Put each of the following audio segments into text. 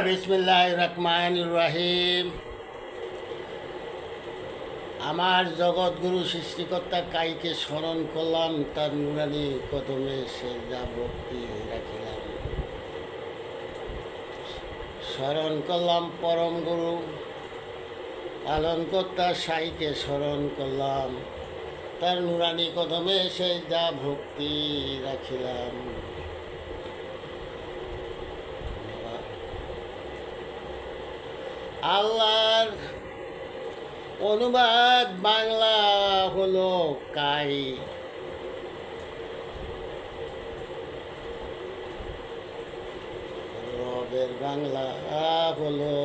বিসমিল্লাহির রহমানির রহিম। আমার জগৎগুরু সৃষ্টিকর্তা কাইকে স্মরণ করলাম, তার নুরানি কদমে সেজদা ভক্তি রাখিলাম। স্মরণ করলাম পরম গুরু পালনকর্তা সাইকে স্মরণ করলাম, তার নুরানি কদমে সেজদা ভক্তি রাখিলাম। আল্লাহর অনুবাদ বাংলা হলো কাই। রবের বাংলা হলো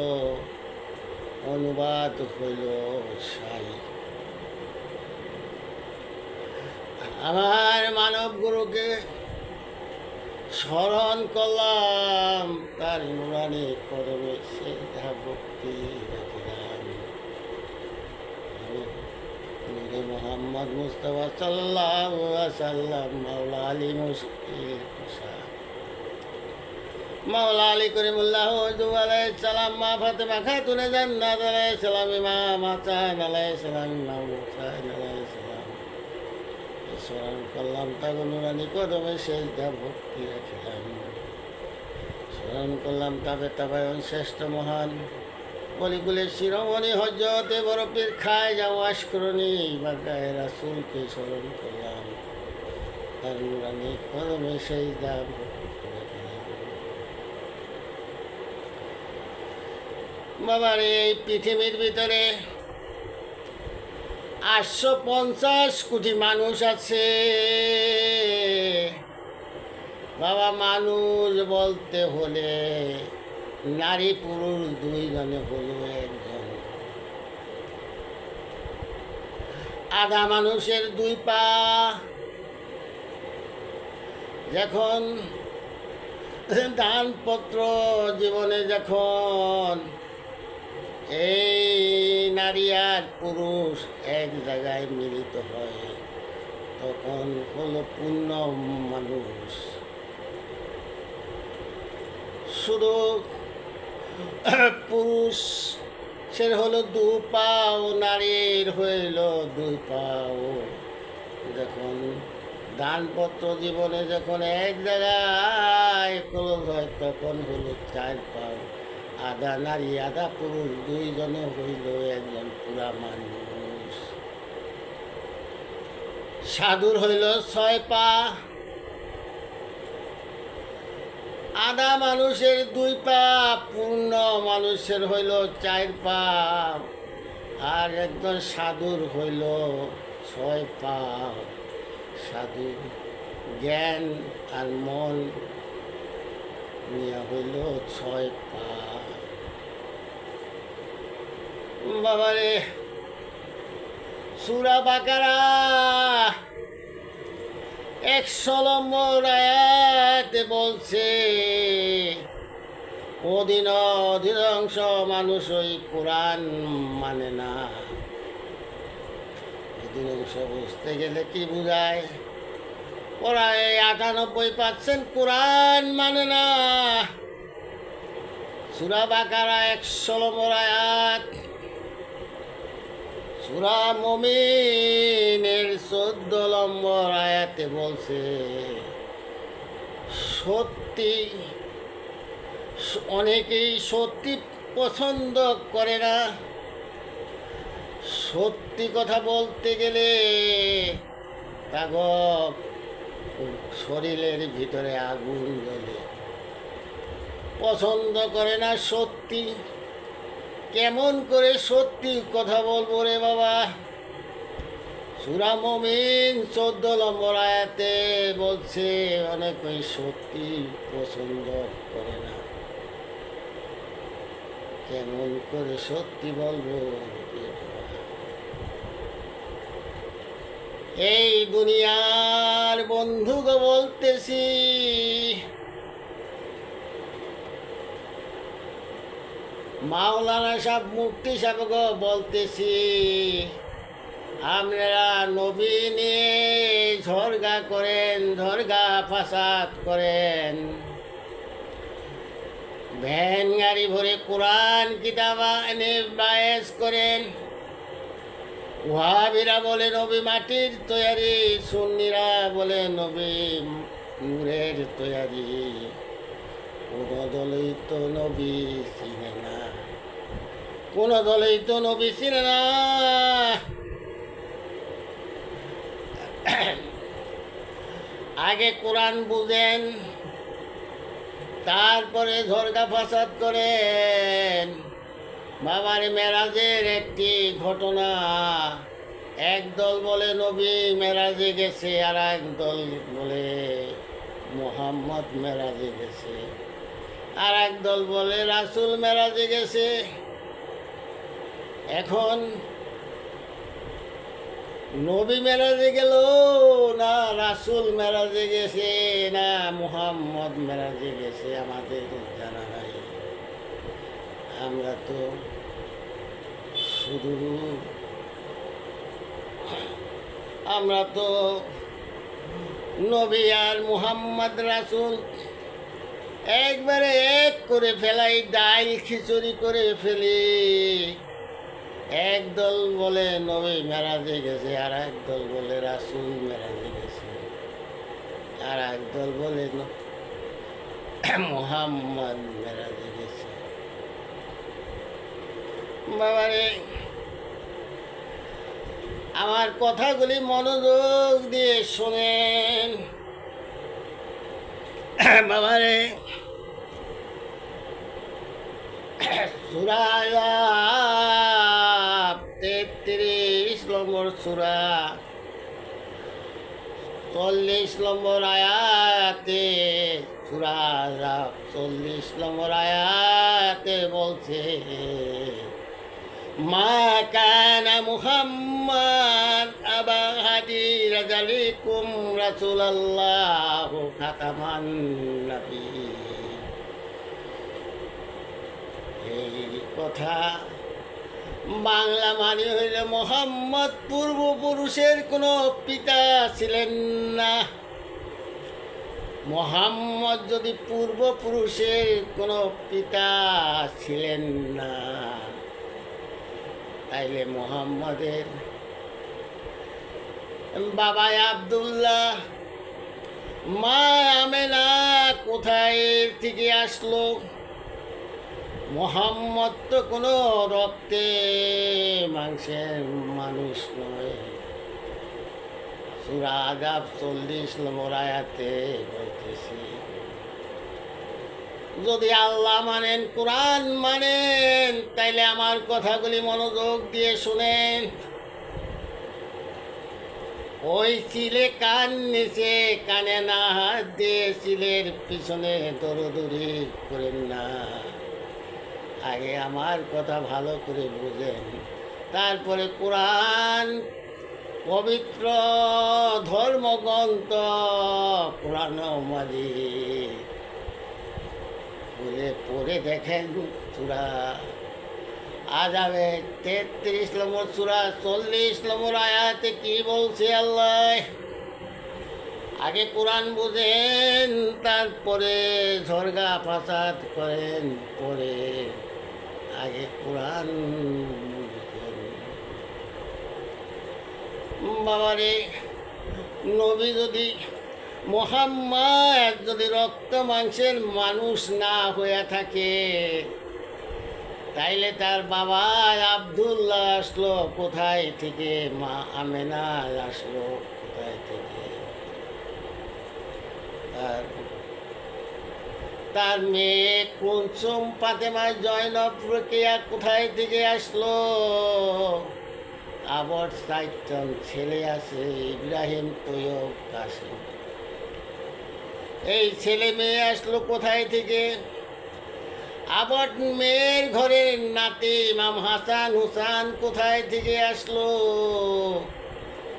অনুবাদ হইল সাই। আমার মানব গুরুকে স্মরণ করলাম, তার নুরানি কদমে সেজদা ভক্তি রাখিলাম। আমি মোহাম্মদ মুস্তাফা সাল্লাল্লাহু আলাইহি সাল্লাম মাওলা আলী মুশকিল কুশা মাওলা আলী করিমুল্লাহ আলাইহিস সালাম, মা ফাতেমা খাতুনে জান্নাত আলাইহিস সালাম, ইমাম হাসান আলাইহিস সালাম, ইমাম হুসাইন আলাইহিস সালাম। স্মরণ করলাম তার নুরানি কদমে সেজদা ভক্তি রাখিলাম। স্মরণ করলাম তাবে তাবায়ন শ্রেষ্ঠ মহান বলিগুলের শিরোমণি হজরতে বরফের খায় যাও আশকরণী বাগায় রাসূলকে স্মরণ করলাম, তার নুরানি কদমে সেজদা ভক্তি রাখিলাম। বাবার এই পৃথিবীর ভিতরে 850 কোটি মানুষ আছে বাবা। মানুষ বলতে হলে নারী পুরুষ দুইজনে হলো একজন। আধা মানুষের 2 পা, যখন দানপত্র জীবনে যখন এই নারী আর পুরুষ এক জায়গায় মিলিত হয়, তখন হলো পূর্ণ মানুষ। শুধু পুরুষের হলো 2 পা ও নারীর হইল 2 পা। যখন দানপত্র জীবনে যখন এক জায়গায় ক্লোজ হয়, তখন হলো 4 পা। আধা নারী আধা পুরুষ দুইজনে হইল একজন পুরা মানুষ। সাধুর হইল 6 পা, আধা মানুষের 2 পা, পূর্ণ মানুষের হইল 4 পা। আর একজন সাধুর হইল 6 পা। সাধু জ্ঞান আর মন নিয়ে হইল 6 পা। বাবারে সূরা বাকারা 100 নম্বর আয়াতে বলছে, অধিকাংশ মানুষ ওই কোরআন মানে না। অধিকাংশ বুঝতে গেলে কি বুঝায়? ওরা 98% কোরআন মানে না। সূরা বাকারা 100 নম্বর আয়াত। সূরা মুমিনের 14 নম্বর আয়াতে বলছে, সত্যি অনেকেই সত্যি পছন্দ করে না। সত্যি কথা বলতে গেলে তাগো শরীরের ভিতরে আগুন জ্বলে, পছন্দ করে না সত্যি। কেমন করে সত্যি কথা বলবো রে বাবা? সূরা মুমিন 14 নম্বর আয়াতে বলছে, অনেকেই সত্যি পছন্দ করে না। কেমন করে সত্যি বলবো? এই দুনিয়ার বন্ধুকে বলতেছি, মাওলানা সাহেব মুফতি সাহেবকে বলতেছি, আপনারা নবী নিয়ে ঝরগা করেন, ঝরগা ফাসাদ করেন। ভ্যান গাড়ি ভরে কোরআন কিতাব এনে বায়েস করেন। ওয়াহাবিরা বলে নবী মাটির তৈয়ারি, সুন্নিরা বলে নবী নূরের তৈয়ারি। কোন দলই তো নবী চিনে না, কোন দলই তো নবী চিনে না। আগে কোরআন বুঝেন, তারপরে ঝরগা ফাসাদ করেন। বাবার মেরাজের একটি ঘটনা, একদল বলে নবী মেরাজে গেছে, আর একদল বলে মুহাম্মদ মেরাজে গেছে, আর একদল বলে রাসূল মেরাজে গেছে। এখন নবী মেরাজে গেল না রাসূল মেরাজে গেছে না মুহাম্মদ মেরাজে গেছে আমাদের জানা নাই। আমরা তো শুধু নবী আর মুহাম্মদ রাসূল একবারে এক করে ফেলাই, ডাইল খিচুড়ি করে ফেলি। একদল বলে নবী মেরাজে গেছে, আর একদল বলে রাসূল মেরাজে গেছে, আর একদল বলে মুহাম্মদ মেরাজে গেছে। বাবারে, আমার কথাগুলি মনোযোগ দিয়ে শোনেন। বাবারে, সূরা 33 নম্বর সূরা 40 নম্বর আয়াতে, সূরা 40 নম্বর আয়াতে বলছে, মা কানা মুহাম্মদ আবা হাদির রাজালিকুম রাসূলুল্লাহ খাতামান নবী। এই কথা বাংলা মানে হইলে মুহাম্মদ পূর্বপুরুষের কোনো পিতা ছিলেন না। মুহাম্মদ যদি পূর্বপুরুষের কোনো পিতা ছিলেন না, তাইলে মুহাম্মদের বাবা আব্দুল্লাহ, মা আমেনা কোথায় থেকে আসলো? মুহাম্মদ তো কোনো রক্তে মাংসের মানুষ নয়। সূরা আযাব 40 নম্বর আয়াতে বলতেছি, যদি আল্লাহ মানেন, কোরআন মানেন, তাইলে আমার কথাগুলি মনোযোগ দিয়ে শুনেন। ওই চিলে কান নিচে, কানে না হাত দিয়ে চিলের পিছনে দৌড়দৌড়ি করেন না। আগে আমার কথা ভালো করে বুঝেন, তারপরে কোরআন পবিত্র ধর্মগ্রন্থ কোরআন মাজিদ বলে পড়ে দেখেন। সূরা আযাবে 33 নম্বর সূরা 40 নম্বর আয়াতে কি বলছে আল্লাহ। আগে কোরআন বুঝেন, তারপরে ঝরগা ফাসাদ করেন, পরে আগে কোরআন বুঝেন। বাবারে, নবী যদি মুহাম্মদ যদি রক্ত মাংসের মানুষ না হয়ে থাকে, তাইলে তার বাবা আব্দুল্লাহ আসলো কোথায় থেকে? মা আমেনা আসলো কোথায় থেকে? তার মেয়ে কুলসুম ফাতেমা জয়নব রোকেয়া কোথায় থেকে আসলো? আবার 4জন ছেলে আছে, ইব্রাহিম, তৈয়ব, কাসিম। এই ছেলে মেয়ে আসলো কোথায় থেকে? আবার মেয়ের ঘরের নাতি ইমাম হাসান হুসান কোথায় থেকে আসলো?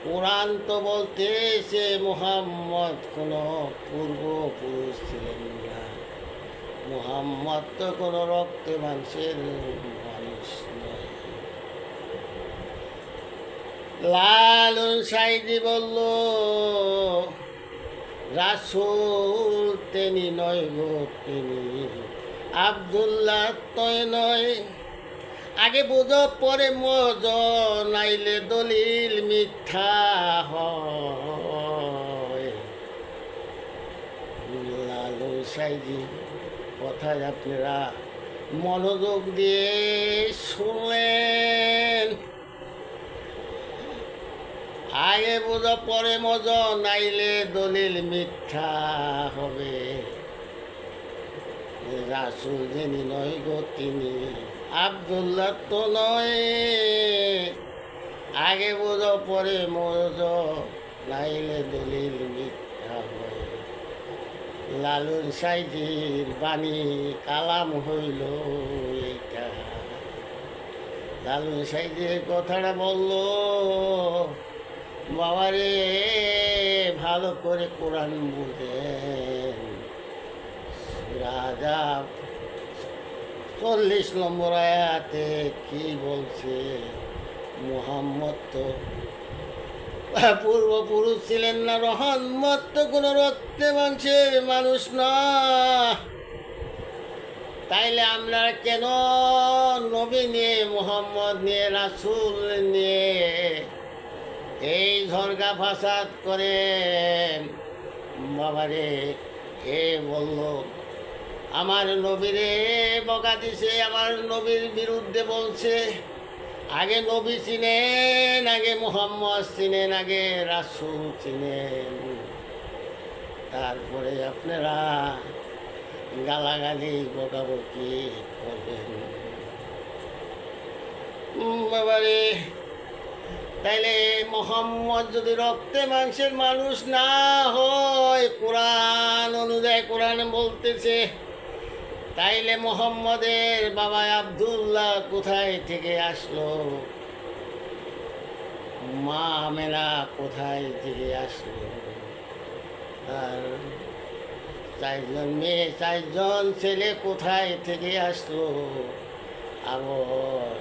কোরআন তো বলতেছে মুহাম্মদ কোনো পূর্বপুরুষ ছিলেন না। মুহাম্মদ তো কোনো রক্তে মাংসের মানুষ নয়। লালন সাইদি বলল, রাসূল তিনি নয় গো তিনি, আব্দুল্লাহ তয় নয়, আগে বুঝ পরে মজ, নাইলে দলিল মিথ্যা হয়। লালু সাইজি কথায় আপনারা মনোযোগ দিয়ে শুনলেন। আগে বুঝ পরে মজ, নাইলে দলিল মিথ্যা হবে। রাসূল যিনি নয় গো তিনি আব্দুল্লাহ তো নয়, আগে বুঝ পরে মজ, নাইলে দলিল মিথ্যা হয়। লালুর সাইজির বাণী কালাম হইল এইটা। লালুর সাইজির কথাটা বলল, বাবারে ভালো করে কোরআন বুঝেন। রাজা 40 নম্বর আয়াতে কি বলছে? মুহাম্মদ তো পূর্বপুরুষ ছিলেন না, রহমত তো কোনো রক্তে মাংসের মানুষ না। তাইলে আমরা কেন নবী নিয়ে, মুহাম্মদ নিয়ে, রাসূল নিয়ে এই ঝরগা ফাসাদ করে? বাবারে এ বলল আমার নবীরে বকা দিছে, আমার নবীর বিরুদ্ধে বলছে। আগে নবী চিনেন, আগে মুহাম্মদ চিনেন, আগে রাসূল চিনেন, তারপরে আপনারা গালাগালি বকাবকি করবেন। বাবারে তাইলে মুহাম্মদ যদি রক্তে মাংসের মানুষ না হয়, কোরআন অনুযায়ী কোরআন বলতেছে, তাইলে মুহাম্মদের বাবা আব্দুল্লাহ কোথায় থেকে আসলো? মা আমেনা কোথায় থেকে আসলো? আর 4 জন মেয়ে, 4 জন ছেলে কোথায় থেকে আসলো? আবার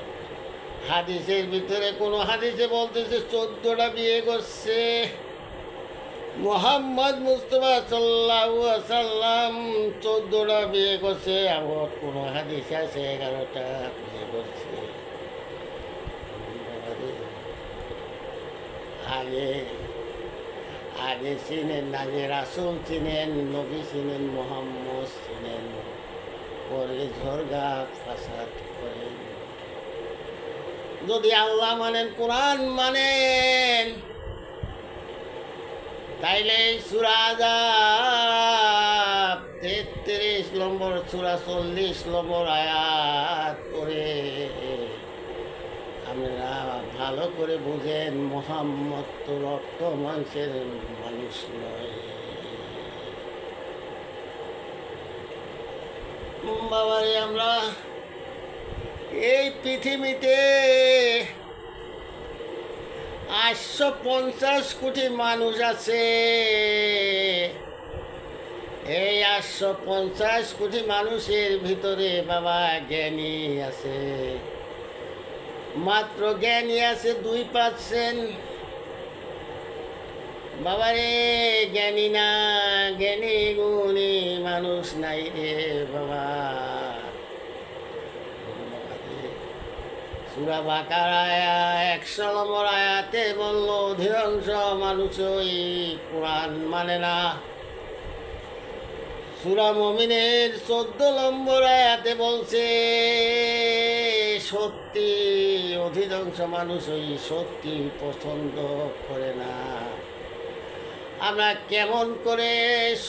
হাদিসের ভিতরে কোনো হাদিসে বলতেছে 14টা বিয়ে করছে মুহাম্মদ মুস্তাফা সাল্লাল্লাহু আলাইহি সাল্লাম, 14টা বিয়ে করছে। আবার কোনো হাদিসে আছে 11টা বিয়ে করছে। আগে আগে চিনেন, আগে রাসূল চিনেন, নবী চিনেন, মুহাম্মদ চিনেন, পরে ঝরগা ফাসাদ করেন। যদি আল্লাহ মানেন, কোরআন মানেন, তাইলে সূরা আযাব 33 নম্বর সূরা 40 নম্বর আয়াত করে আমরা ভালো করে বুঝেন, মুহাম্মদ তো রক্ত মাংসের মানুষ নয়। বাবারে আমরা এই পৃথিবীতে 850 কোটি মানুষ আছে। এই 850 কোটি মানুষের ভিতরে বাবা জ্ঞানী আছে, মাত্র জ্ঞানী আছে 2%। বাবারে জ্ঞানী না, জ্ঞানী গুণী মানুষ নাই রে বাবা। সূরা বাকারা 100 নম্বর আয়াতে বলল, অধিকাংশ মানুষই কোরআন মানে না। সূরা মুমিনের 14 নম্বর আয়াতে বলছে, সত্যি অধিকাংশ মানুষই সত্যি পছন্দ করে না। আমরা কেমন করে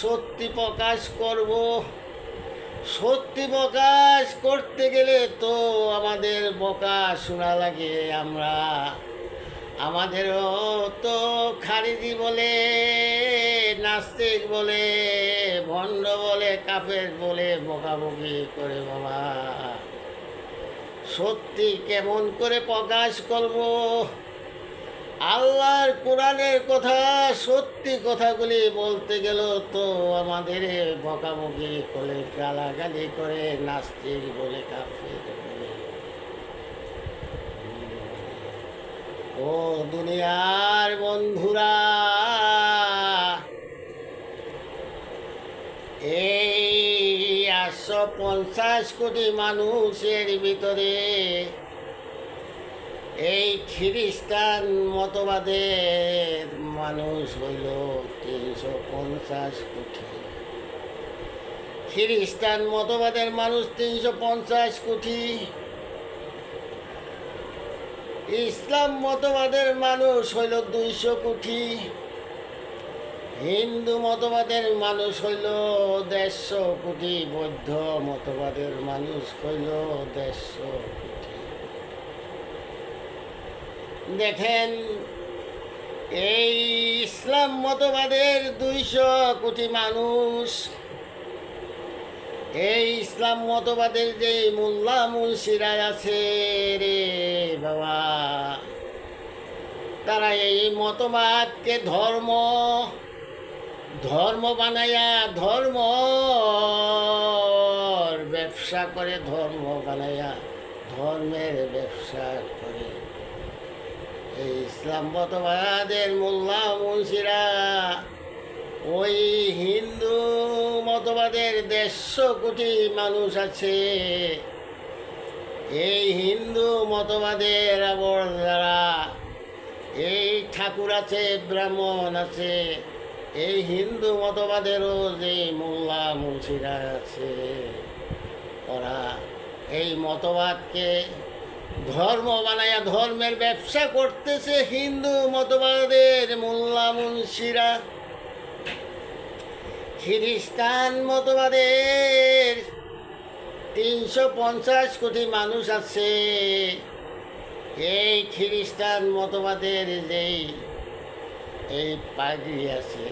সত্যি প্রকাশ করব? সত্যি প্রকাশ করতে গেলে তো আমাদের বকা শোনা লাগে। আমরা আমাদেরও তো খারিজি বলে, নাস্তিক বলে, ভণ্ড বলে, কাফের বলে বকাবকি করে। বাবা সত্যি কেমন করে প্রকাশ করব? আল্লাহর কোরআনের কথা, সত্যি কথাগুলি বলতে গেল তো আমাদের বকাবকি করে, গালাগালি করে, নাস্তিক বলে, কাফের বলে। ও দুনিয়ার বন্ধুরা, এই 850 কোটি মানুষের ভিতরে এই খ্রিস্টান মতবাদের মানুষ হইল 350 কোটি। খ্রিস্টান মতবাদের মানুষ 350 কোটি। ইসলাম মতবাদের মানুষ হইল 200 কোটি। হিন্দু মতবাদের মানুষ হইল 150 কোটি। বৌদ্ধ মতবাদের মানুষ হইল 150 কোটি। দেখেন, এই ইসলাম মতবাদের 200 কোটি মানুষ, এই ইসলাম মতবাদের যে মোল্লা মুন্সিরা আছে রে বাবা, তারা এই মতবাদকে ধর্ম বানায়া ব্যবসা করে, ধর্ম বানায়া ধর্মের ব্যবসা করে। এই ইসলাম মতবাদের মোল্লা মুন্সিরা ওই হিন্দু মতবাদের 150 কোটি মানুষ আছে, এই হিন্দু মতবাদের আবার যারা এই ঠাকুর আছে, ব্রাহ্মণ আছে, এই হিন্দু মতবাদেরও যে মোল্লা মুন্সিরা আছে, ওরা এই মতবাদকে ধর্ম বানায়া ধর্মের ব্যবসা করতেছে। হিন্দু মতবাদের মোল্লা মুন্সিরা, খ্রিস্টান মতবাদের 350 কোটি মানুষ আছে, এই খ্রিস্টান মতবাদের যেই এই পাগড়ি আছে,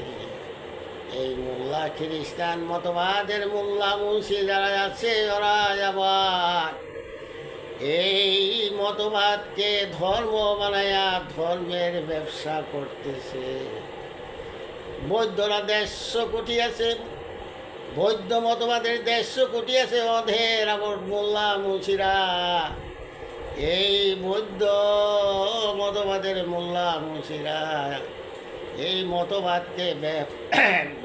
এই মোল্লা খ্রিস্টান মতবাদের মোল্লা মুন্সি যারা আছে, ওরা আবার এই মতবাদকে ধর্ম বানায়া ধর্মের ব্যবসা করতেছে। বৌদ্ধরা 150 কোটি আছে, বৌদ্ধ মতবাদের 150 কোটি আছে, অধের আবার মোল্লা মুন্সিরা এই বৌদ্ধ মতবাদের মোল্লা মুন্সিরা এই মতবাদকে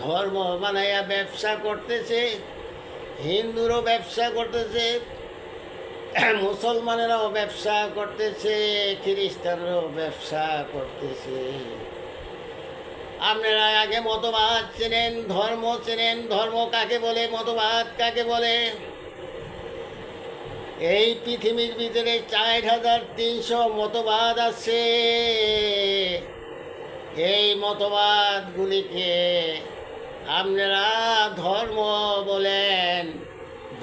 ধর্ম বানাইয়া ব্যবসা করতেছে। হিন্দুরও ব্যবসা করতেছে, মুসলমানেরাও ব্যবসা করতেছে, খ্রিস্টানরাও ব্যবসা করতেছে। আপনারা আগে মতবাদ চেনেন, ধর্ম চেনেন। ধর্ম কাকে বলে, মতবাদ কাকে বলে? এই পৃথিবীর ভিতরে 4300 মতবাদ আছে। এই মতবাদগুলিকে আপনারা ধর্ম বলেন,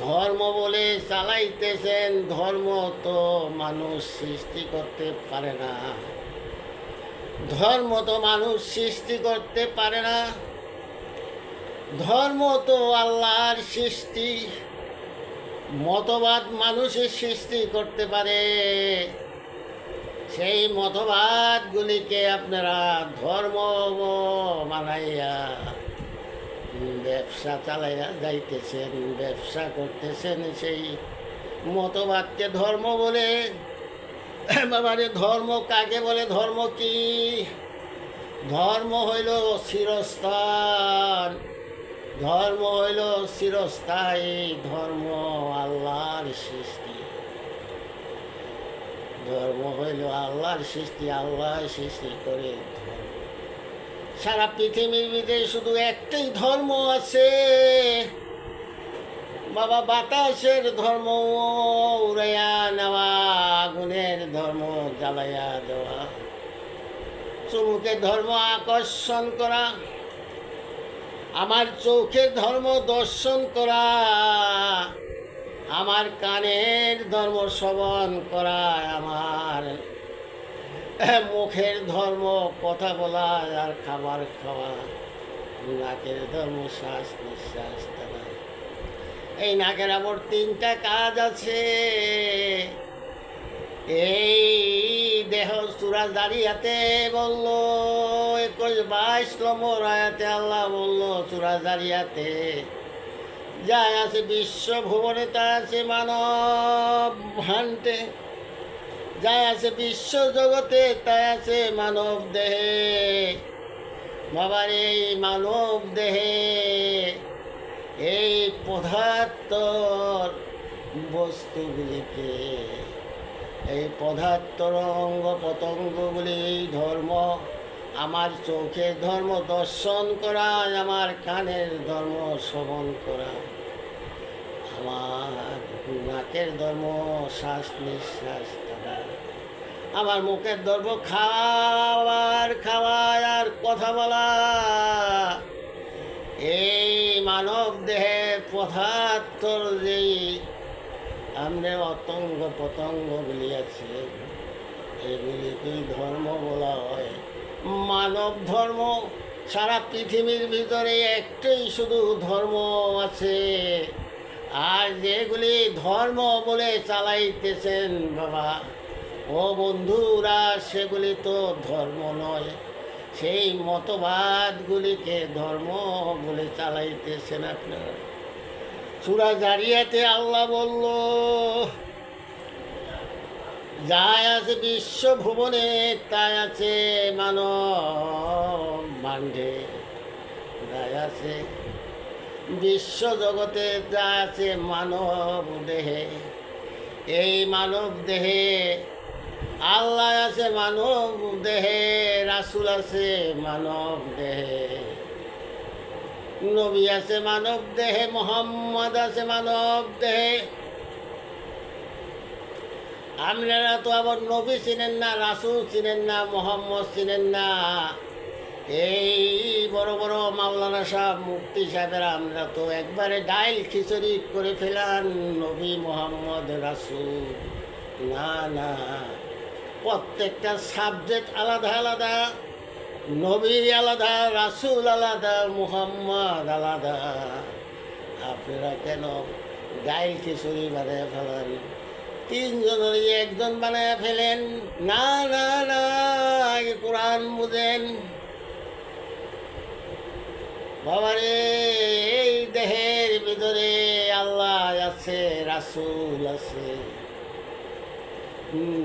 ধর্ম বলে চালাইতেছেন। ধর্ম তো মানুষ সৃষ্টি করতে পারে না, ধর্ম তো মানুষ সৃষ্টি করতে পারে না, ধর্ম তো আল্লাহর সৃষ্টি। মতবাদ মানুষের সৃষ্টি করতে পারে। সেই মতবাদগুলিকে আপনারা ধর্ম বানাইয়া ব্যবসা চালাইয়া যাইতেছেন, ব্যবসা করতেছেন। সেই মতবাদকে ধর্ম বলে। বাবারে, ধর্ম কাকে বলে? ধর্ম কি? ধর্ম হইল চিরস্থান, ধর্ম হইল চিরস্থায়ী। ধর্ম আল্লাহর সৃষ্টি, ধর্ম হইল আল্লাহর সৃষ্টি। আল্লাহ সৃষ্টি করে ধর্ম। সারা পৃথিবীর ভিতরে শুধু একটাই ধর্ম আছে বাবা, বাতাসের ধর্ম উড়াইয়া নেওয়া, আগুনের ধর্ম জ্বালাইয়া দেওয়া, চুমুকের ধর্ম আকর্ষণ করা, আমার চোখের ধর্ম দর্শন করা, আমার কানের ধর্ম শ্রবণ করা, আমার মুখের ধর্ম কথা বলা আর খাবার খাওয়া, নাকের ধর্ম শ্বাস নিঃশ্বাস করা। এই নাকের আবার 3টা কাজ আছে। এই দেহ সূরা জারিয়াতে বলল, 21-22 নম্বর আয়াতে আল্লাহ বলল, সূরা জারিয়াতে যা আছে বিশ্ব ভুবনে তা আছে মানব ভান্তে, যা আছে বিশ্ব জগতে তাই আছে মানব দেহে। বাবার এই মানব দেহে এই পদার্থ বস্তুগুলিকে, এই পদার্থর অঙ্গ পতঙ্গগুলি, এই ধর্ম, আমার চোখের ধর্ম দর্শন করা, আমার কানের ধর্ম শ্রবণ করা, আমার নাকের ধর্ম শ্বাস নিঃশ্বাস করা, আমার মুখের ধর্ম খাওয়া আর কথা বলা। এই মানব দেহের পদার্থর যেই আমরা অতঙ্গ পতঙ্গগুলি আছে, এগুলিকেই ধর্ম বলা হয়। মানব ধর্ম, সারা পৃথিবীর ভিতরে একটাই শুধু ধর্ম আছে, আর যেগুলি ধর্ম বলে চালাইতেছেন বাবা ও বন্ধুরা, সেগুলি তো ধর্ম নয়, সেই মতবাদগুলিকে ধর্ম বলে চালাইতেছেন আপনারা। সূরা জারিয়াতে আল্লাহ বলল, যাই আছে বিশ্বভুবনে তাই আছে মানব ভাণ্ডে, যাই আছে বিশ্ব জগতে যা আছে মানব দেহে, এই মানব দেহে আল্লাহ আছে, মানব দেহে রাসূল আছে, মানব দেহে নবী আছে, মানব দেহে মুহাম্মদ আছে, মানব দেহে। আপনারা তো আবার নবী চিনেন না, রাসূল চিনেন না, মুহাম্মদ চিনেন না। এই বড় বড় মাওলানা সাহেব, মুফতি সাহেবেরা আমরা তো একবারে ডাইল খিচুড়ি করে ফেলান নবী মুহাম্মদ রাসূল। না না, প্রত্যেকটা সাবজেক্ট আলাদা আলাদা, নবী আলাদা, রাসূল আলাদা, মুহাম্মদ আলাদা। আপনারা কেন ডাইল খিচুড়ি বানিয়ে ফেলেন, তিনজনের একজন বানিয়ে ফেলেন? না না না, আগে কোরআন বুঝেন বাবারে। এই দেহের ভিতরে আল্লাহ আছে, রাসূল আছে,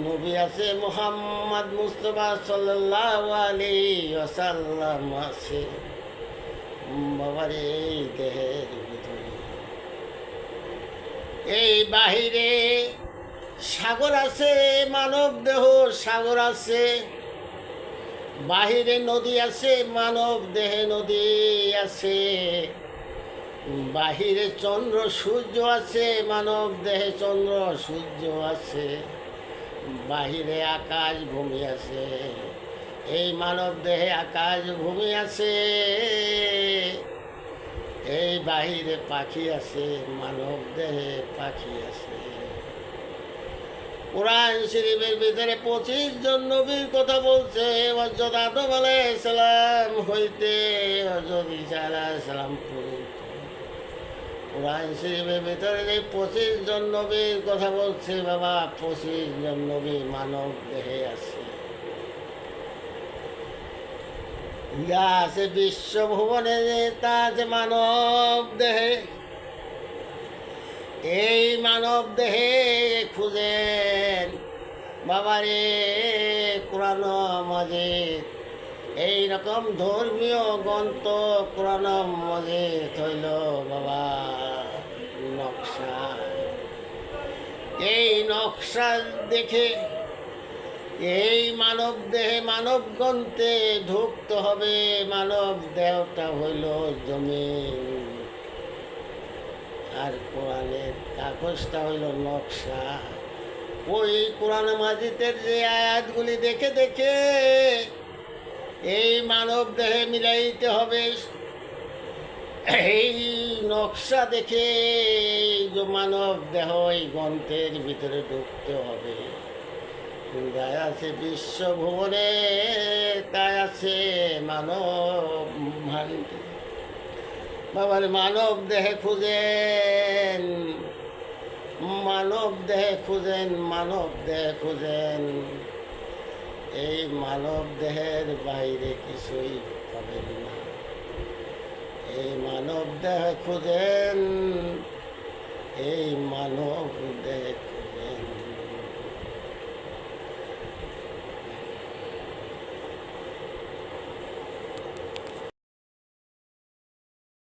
নবী আছে, মুহাম্মদ মুস্তাফা সাল্লাল্লাহু আলাইহি ওয়াসাল্লাম আছে বাবারে। এই দেহের ভিতরে, এই বাহিরে সাগর আছে, মানব দেহ সাগর আছে, বাহিরে নদী আছে, মানব দেহে নদী আছে, বাহিরে চন্দ্র সূর্য আছে, মানব দেহে চন্দ্র সূর্য আছে, বাহিরে আকাশ ভূমি আছে, এই মানব দেহে আকাশ ভূমি আছে, এই বাহিরে পাখি আছে, মানব দেহে পাখি আছে। কোরআন শরীফের ভিতরে 25 জন নবীর কথা বলছে, হযরত আদম আলাইহিস সালাম হইতে হযরত ঈসা আলাইহিস সালাম পর্যন্ত। কোরআন শরীফের ভিতরে যে 25 জন নবীর কথা বলছে বাবা, 25 জন নবী মানব দেহে আছে। যা আছে বিশ্বভুবনে তা আছে মানব দেহে। এই মানব দেহে খুঁজেন বাবারে কোরআন মাজিদ, এইরকম ধর্মীয় গ্রন্থ কোরআন মাজিদ হইল বাবা নকশা। এই নকশা দেখে এই মানব দেহে মানব গ্রন্থে ঢুকতে হবে। মানব দেহটা হইল জমিন, আর কোরআনের কাগজটা হইল নকশা। ওই কোরআন মাজিদের যে আয়াতগুলি দেখে দেখে এই মানব দেহে মিলাইতে হবে। এই নকশা দেখে যে মানব দেহ এই গ্রন্থের ভিতরে ঢুকতে হবে। যাই আছে বিশ্বভুবনে তাই আছে মানব ভাণ্ডে। বাবার মানব দেহে খুঁজেন, মানব দেহে খুঁজেন, মানব দেহে খুঁজেন। এই মানব দেহের বাইরে কিছুই পাবেন না। এই মানব দেহে খুঁজেন, এই মানব দেহে